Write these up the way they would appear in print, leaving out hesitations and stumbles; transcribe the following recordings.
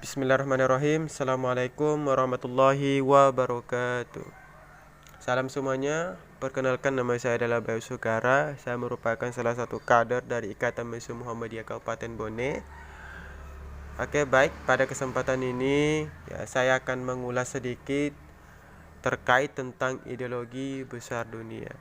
Bismillahirrahmanirrahim. Assalamualaikum warahmatullahi wabarakatuh. Salam semuanya. Perkenalkan, nama saya adalah Bayu Sukara. Saya merupakan salah satu kader dari Ikatan Mahasiswa Muhammadiyah Kabupaten Bone. Oke, baik. Pada kesempatan ini saya akan mengulas sedikit terkait tentang ideologi besar dunia.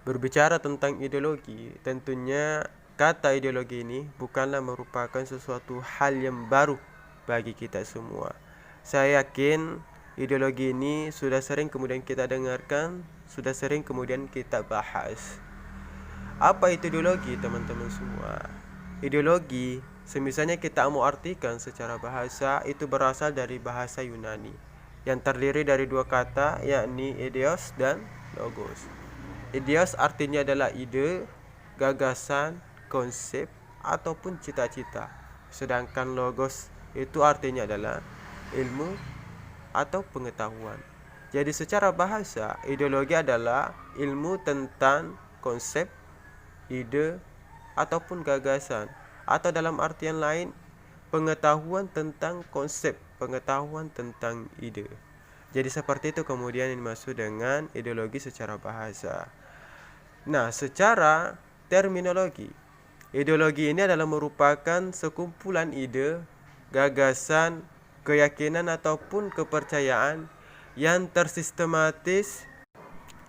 Berbicara tentang ideologi, tentunya kata ideologi ini bukanlah merupakan sesuatu hal yang baru bagi kita semua. Saya yakin ideologi ini sudah sering kemudian kita dengarkan, sudah sering kemudian kita bahas. Apa itu ideologi, teman-teman semua? Ideologi, semisalnya kita mau artikan secara bahasa, itu berasal dari bahasa Yunani yang terdiri dari dua kata, yakni ideos dan logos. Ideos artinya adalah ide, gagasan, konsep, ataupun cita-cita. Sedangkan logos itu artinya adalah ilmu atau pengetahuan. Jadi secara bahasa, ideologi adalah ilmu tentang konsep, ide, ataupun gagasan. Atau dalam artian lain, pengetahuan tentang konsep, pengetahuan tentang ide. Jadi seperti itu kemudian yang dimaksud dengan ideologi secara bahasa. Nah, secara terminologi, ideologi ini adalah merupakan sekumpulan ide, gagasan, keyakinan ataupun kepercayaan yang tersistematis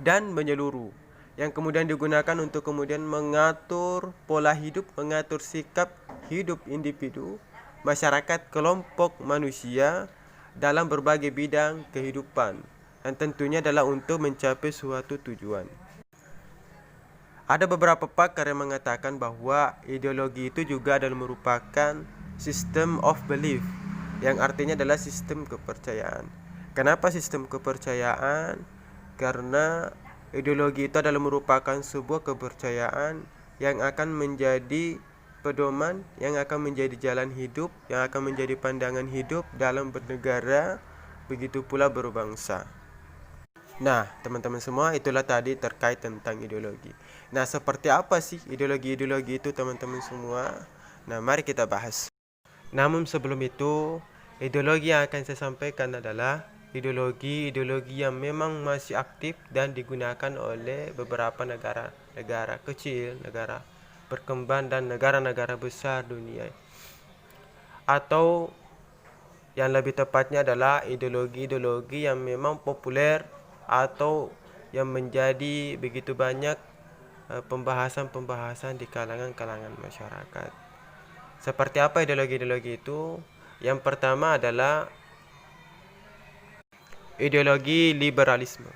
dan menyeluruh, yang kemudian digunakan untuk kemudian mengatur pola hidup, mengatur sikap hidup individu, masyarakat, kelompok manusia dalam berbagai bidang kehidupan, dan tentunya adalah untuk mencapai suatu tujuan. Ada beberapa pakar yang mengatakan bahwa ideologi itu juga adalah merupakan system of belief, yang artinya adalah sistem kepercayaan. Kenapa sistem kepercayaan? Karena ideologi itu adalah merupakan sebuah kepercayaan yang akan menjadi pedoman, yang akan menjadi jalan hidup, yang akan menjadi pandangan hidup dalam bernegara, begitu pula berbangsa. Nah, teman-teman semua, itulah tadi terkait tentang ideologi. Nah, seperti apa sih ideologi-ideologi itu, teman-teman semua? Nah, mari kita bahas. Namun sebelum itu, ideologi yang akan saya sampaikan adalah ideologi-ideologi yang memang masih aktif dan digunakan oleh beberapa negara kecil, negara berkembang, dan negara-negara besar dunia. Atau yang lebih tepatnya adalah ideologi-ideologi yang memang populer atau yang menjadi begitu banyak pembahasan-pembahasan di kalangan-kalangan masyarakat. Seperti apa ideologi-ideologi itu? Yang pertama adalah ideologi liberalisme.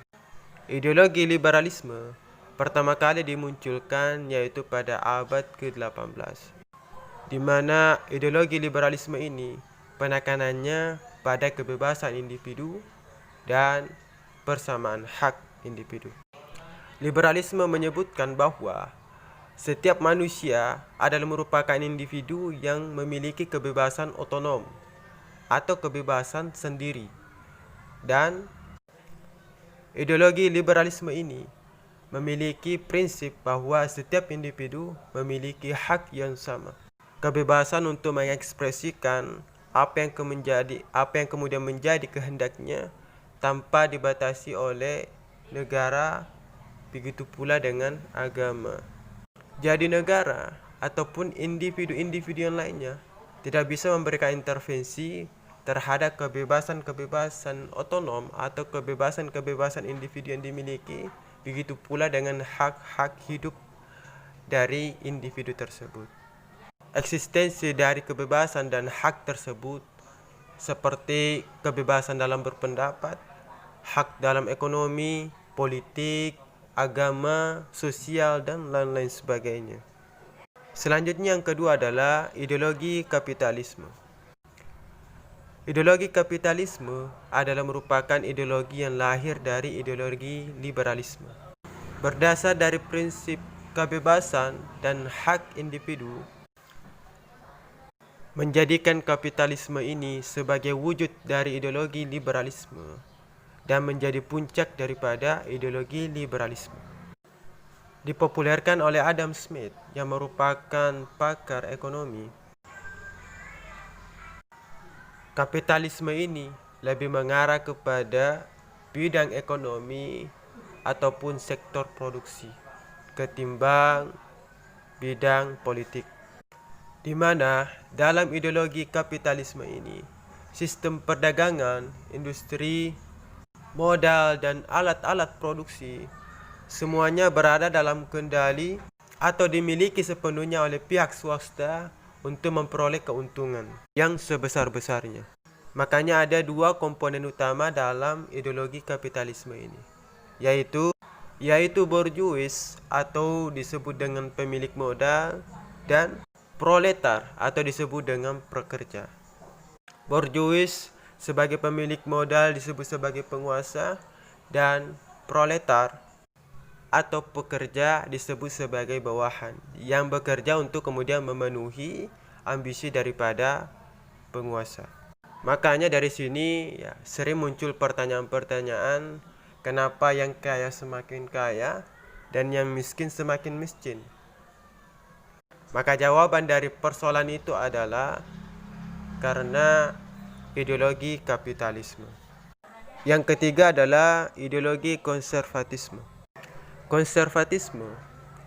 Ideologi liberalisme pertama kali dimunculkan yaitu pada abad ke-18, di mana ideologi liberalisme ini penekanannya pada kebebasan individu dan persamaan hak individu. Liberalisme menyebutkan bahwa setiap manusia adalah merupakan individu yang memiliki kebebasan otonom atau kebebasan sendiri, dan ideologi liberalisme ini memiliki prinsip bahwa setiap individu memiliki hak yang sama, kebebasan untuk mengekspresikan apa yang kemudian menjadi kehendaknya tanpa dibatasi oleh negara, begitu pula dengan agama. Jadi negara ataupun individu-individu yang lainnya tidak bisa memberikan intervensi terhadap kebebasan-kebebasan otonom atau kebebasan-kebebasan individu yang dimiliki, begitu pula dengan hak-hak hidup dari individu tersebut. Eksistensi dari kebebasan dan hak tersebut seperti kebebasan dalam berpendapat, hak dalam ekonomi, politik, agama, sosial, dan lain-lain sebagainya. Selanjutnya yang kedua adalah ideologi kapitalisme. Ideologi kapitalisme adalah merupakan ideologi yang lahir dari ideologi liberalisme. Berdasar dari prinsip kebebasan dan hak individu, menjadikan kapitalisme ini sebagai wujud dari ideologi liberalisme dan menjadi puncak daripada ideologi liberalisme. Dipopulerkan oleh Adam Smith yang merupakan pakar ekonomi. Kapitalisme ini lebih mengarah kepada bidang ekonomi ataupun sektor produksi ketimbang bidang politik, di mana dalam ideologi kapitalisme ini sistem perdagangan, industri, modal, dan alat-alat produksi semuanya berada dalam kendali atau dimiliki sepenuhnya oleh pihak swasta untuk memperoleh keuntungan yang sebesar-besarnya. Makanya ada dua komponen utama dalam ideologi kapitalisme ini, yaitu borjuis atau disebut dengan pemilik modal, dan proletar atau disebut dengan pekerja. Borjuis sebagai pemilik modal disebut sebagai penguasa, dan proletar atau pekerja disebut sebagai bawahan yang bekerja untuk kemudian memenuhi ambisi daripada penguasa. Makanya dari sini ya, sering muncul pertanyaan-pertanyaan, kenapa yang kaya semakin kaya dan yang miskin semakin miskin? Maka jawaban dari persoalan itu adalah karena ideologi kapitalisme. Yang ketiga adalah ideologi konservatisme. Konservatisme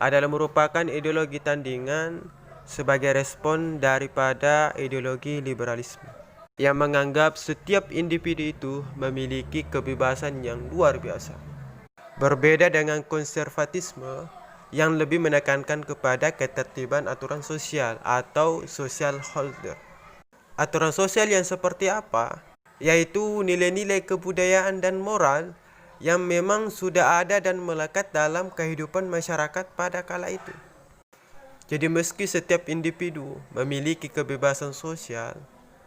adalah merupakan ideologi tandingan sebagai respon daripada ideologi liberalisme yang menganggap setiap individu itu memiliki kebebasan yang luar biasa. Berbeda dengan konservatisme yang lebih menekankan kepada ketertiban aturan sosial atau social holder. Aturan sosial yang seperti apa? Yaitu nilai-nilai kebudayaan dan moral yang memang sudah ada dan melekat dalam kehidupan masyarakat pada kala itu. Jadi meski setiap individu memiliki kebebasan sosial,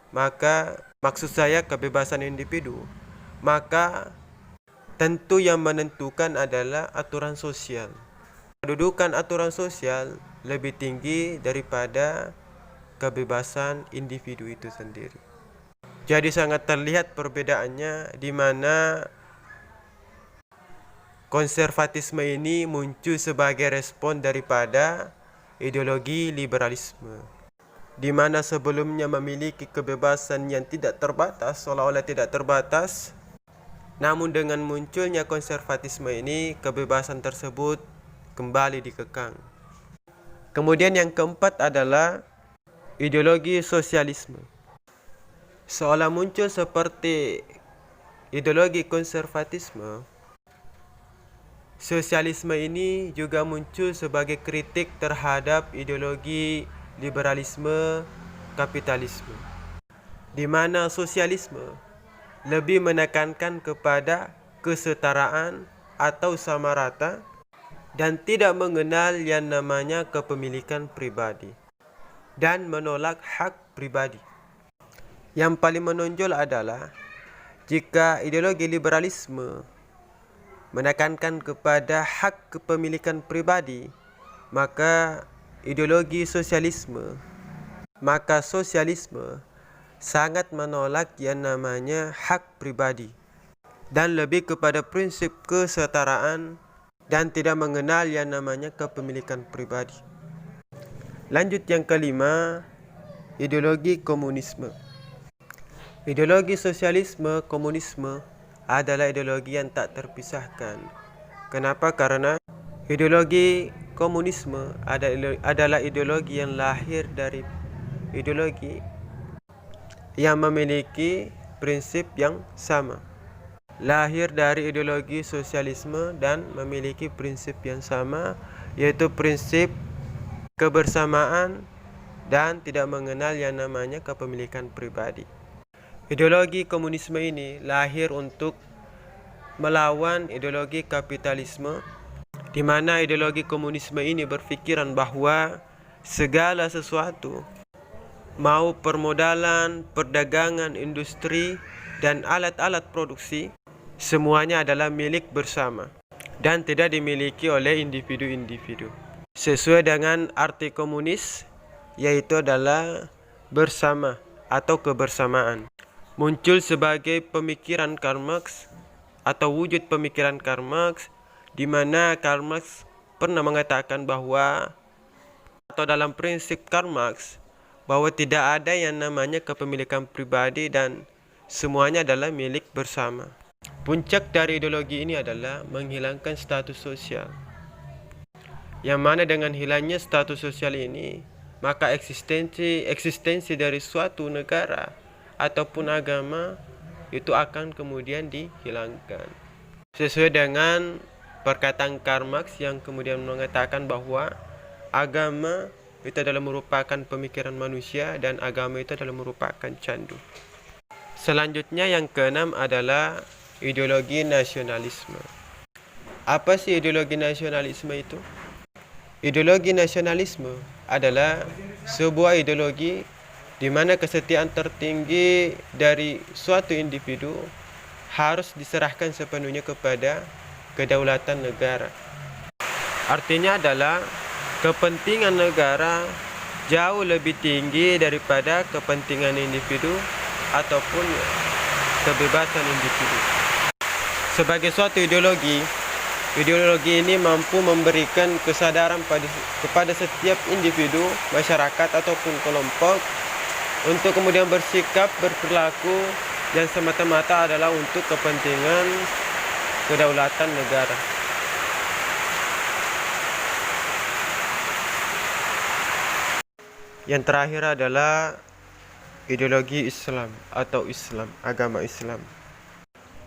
maka maksud saya kebebasan individu, maka tentu yang menentukan adalah aturan sosial. Kedudukan aturan sosial lebih tinggi daripada kebebasan individu itu sendiri. Jadi sangat terlihat perbedaannya, di mana konservatisme ini muncul sebagai respon daripada ideologi liberalisme, di mana sebelumnya memiliki kebebasan yang tidak terbatas, seolah-olah tidak terbatas. Namun dengan munculnya konservatisme ini, kebebasan tersebut kembali dikekang. Kemudian yang keempat adalah ideologi sosialisme. Seolah muncul seperti ideologi konservatisme, sosialisme ini juga muncul sebagai kritik terhadap ideologi liberalisme kapitalisme, di mana sosialisme lebih menekankan kepada kesetaraan atau sama rata dan tidak mengenal yang namanya kepemilikan pribadi dan menolak hak pribadi. Yang paling menonjol adalah jika ideologi liberalisme menekankan kepada hak kepemilikan pribadi, maka sosialisme sangat menolak yang namanya hak pribadi dan lebih kepada prinsip kesetaraan dan tidak mengenal yang namanya kepemilikan pribadi. Lanjut yang kelima, ideologi komunisme. Ideologi sosialisme komunisme adalah ideologi yang tak terpisahkan. Kenapa? Karena ideologi komunisme adalah ideologi yang lahir dari ideologi yang memiliki prinsip yang sama. Lahir dari ideologi sosialisme dan memiliki prinsip yang sama, yaitu prinsip kebersamaan dan tidak mengenal yang namanya kepemilikan pribadi. Ideologi komunisme ini lahir untuk melawan ideologi kapitalisme, di mana ideologi komunisme ini berpikiran bahwa segala sesuatu, mau permodalan, perdagangan, industri, dan alat-alat produksi, semuanya adalah milik bersama dan tidak dimiliki oleh individu-individu. Sesuai dengan arti komunis, yaitu adalah bersama atau kebersamaan. Muncul sebagai pemikiran Karl Marx atau wujud pemikiran Karl Marx, di mana Karl Marx pernah mengatakan bahwa, atau dalam prinsip Karl Marx, bahwa tidak ada yang namanya kepemilikan pribadi dan semuanya adalah milik bersama. Puncak dari ideologi ini adalah menghilangkan status sosial. Yang mana dengan hilangnya status sosial ini, maka eksistensi dari suatu negara ataupun agama itu akan kemudian dihilangkan. Sesuai dengan perkataan Karl Marx yang kemudian mengatakan bahwa agama itu adalah merupakan pemikiran manusia dan agama itu adalah merupakan candu. Selanjutnya yang keenam adalah ideologi nasionalisme. Apa sih ideologi nasionalisme itu? Ideologi nasionalisme adalah sebuah ideologi di mana kesetiaan tertinggi dari suatu individu harus diserahkan sepenuhnya kepada kedaulatan negara. Artinya adalah kepentingan negara jauh lebih tinggi daripada kepentingan individu ataupun kebebasan individu. Sebagai suatu ideologi ini mampu memberikan kesadaran kepada setiap individu, masyarakat ataupun kelompok untuk kemudian bersikap, berperilaku dan semata-mata adalah untuk kepentingan kedaulatan negara. Yang terakhir adalah ideologi Islam atau Islam, agama Islam.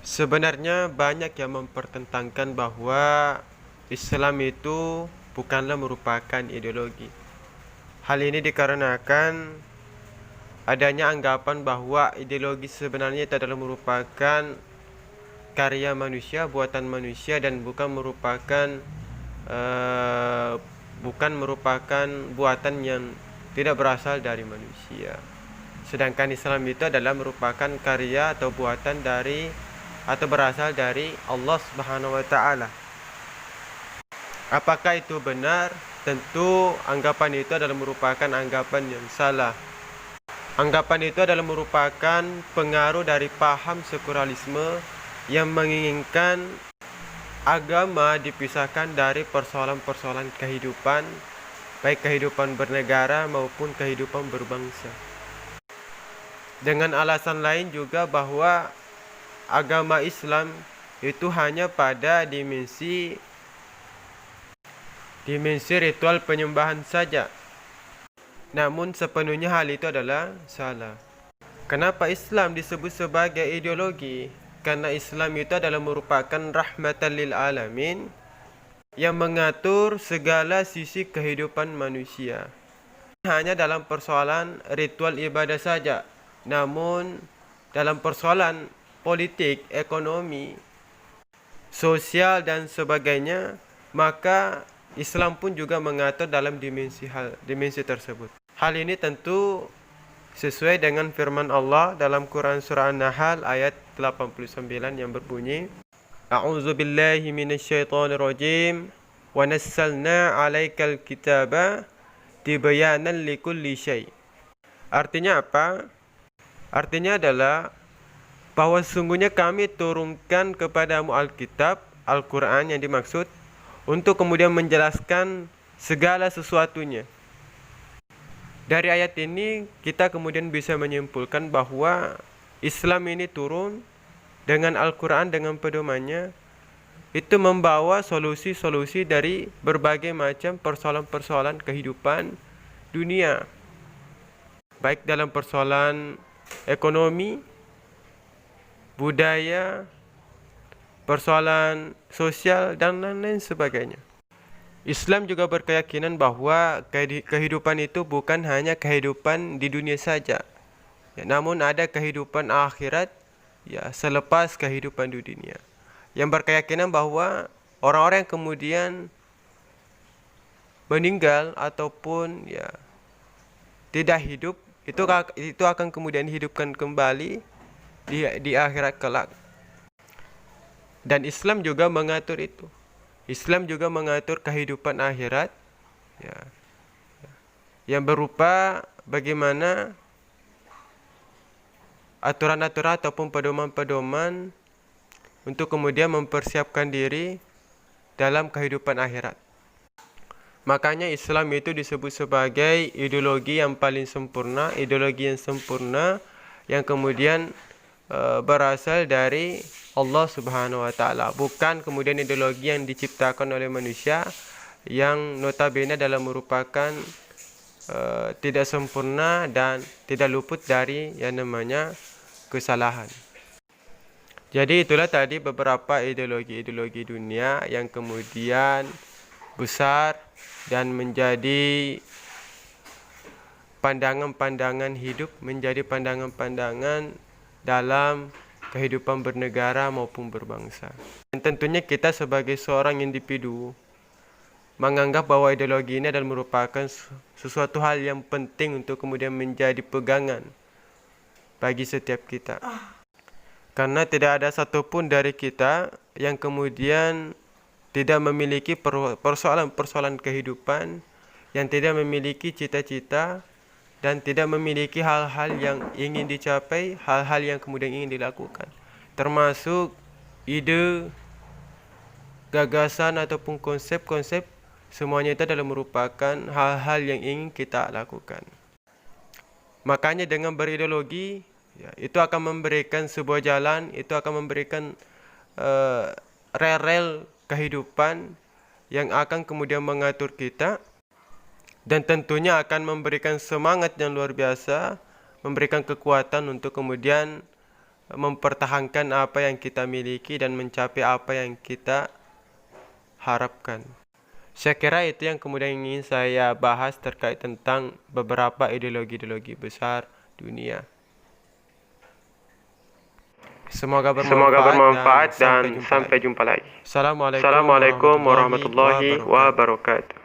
Sebenarnya banyak yang mempertentangkan bahwa Islam itu bukanlah merupakan ideologi. Hal ini dikarenakan adanya anggapan bahwa ideologi sebenarnya itu adalah merupakan karya manusia, buatan manusia dan bukan merupakan buatan yang tidak berasal dari manusia. Sedangkan Islam itu adalah merupakan karya atau buatan atau berasal dari Allah Subhanahu wa taala. Apakah itu benar? Tentu anggapan itu adalah merupakan anggapan yang salah. Anggapan itu adalah merupakan pengaruh dari paham sekularisme yang menginginkan agama dipisahkan dari persoalan-persoalan kehidupan, baik kehidupan bernegara maupun kehidupan berbangsa. Dengan alasan lain juga bahwa agama Islam itu hanya pada dimensi ritual penyembahan saja. Namun sepenuhnya hal itu adalah salah. Kenapa Islam disebut sebagai ideologi? Karena Islam itu adalah merupakan rahmatan lil alamin yang mengatur segala sisi kehidupan manusia. Hanya dalam persoalan ritual ibadah saja. Namun dalam persoalan politik, ekonomi, sosial dan sebagainya, maka Islam pun juga mengatur dalam dimensi tersebut. Hal ini tentu sesuai dengan firman Allah dalam Quran surah An-Nahl ayat 89 yang berbunyi, A'udzu billahi minasyaitonir rajim wa nassalna 'alaikal kitaba tibyanan likulli syai'. Artinya apa? Artinya adalah bahwa sungguhnya kami turunkan kepadamu Alkitab, Al-Quran yang dimaksud, untuk kemudian menjelaskan segala sesuatunya. Dari ayat ini kita kemudian bisa menyimpulkan bahwa Islam ini turun dengan Al-Quran, dengan pedomannya, itu membawa solusi-solusi dari berbagai macam persoalan-persoalan kehidupan dunia, baik dalam persoalan ekonomi, budaya, persoalan sosial, dan lain-lain sebagainya. Islam juga berkeyakinan bahwa kehidupan itu bukan hanya kehidupan di dunia saja, ya, namun ada kehidupan akhirat, ya, selepas kehidupan di dunia. Yang berkeyakinan bahwa orang-orang yang kemudian meninggal ataupun ya tidak hidup, itu akan kemudian dihidupkan kembali di akhirat kelak. Dan Islam juga mengatur itu. Islam juga mengatur kehidupan akhirat, ya, yang berupa bagaimana aturan-aturan ataupun pedoman-pedoman untuk kemudian mempersiapkan diri dalam kehidupan akhirat. Makanya Islam itu disebut sebagai ideologi yang paling sempurna, ideologi yang sempurna yang kemudian berasal dari Allah Subhanahu wa taala, bukan kemudian ideologi yang diciptakan oleh manusia yang notabene adalah merupakan tidak sempurna dan tidak luput dari yang namanya kesalahan. Jadi itulah tadi beberapa ideologi-ideologi dunia yang kemudian besar dan menjadi pandangan-pandangan hidup, menjadi pandangan-pandangan dalam kehidupan bernegara maupun berbangsa. Dan tentunya kita sebagai seorang individu menganggap bahwa ideologi ini adalah merupakan sesuatu hal yang penting untuk kemudian menjadi pegangan bagi setiap kita. Karena tidak ada satupun dari kita yang kemudian tidak memiliki persoalan-persoalan kehidupan, yang tidak memiliki cita-cita, dan tidak memiliki hal-hal yang ingin dicapai, hal-hal yang kemudian ingin dilakukan. Termasuk ide, gagasan ataupun konsep-konsep, semuanya itu adalah merupakan hal-hal yang ingin kita lakukan. Makanya dengan berideologi, itu akan memberikan sebuah jalan, itu akan memberikan rel kehidupan yang akan kemudian mengatur kita, dan tentunya akan memberikan semangat yang luar biasa, memberikan kekuatan untuk kemudian mempertahankan apa yang kita miliki dan mencapai apa yang kita harapkan. Saya kira itu yang kemudian ingin saya bahas terkait tentang beberapa ideologi-ideologi besar dunia. Semoga bermanfaat dan sampai jumpa lagi. Assalamualaikum warahmatullahi wabarakatuh.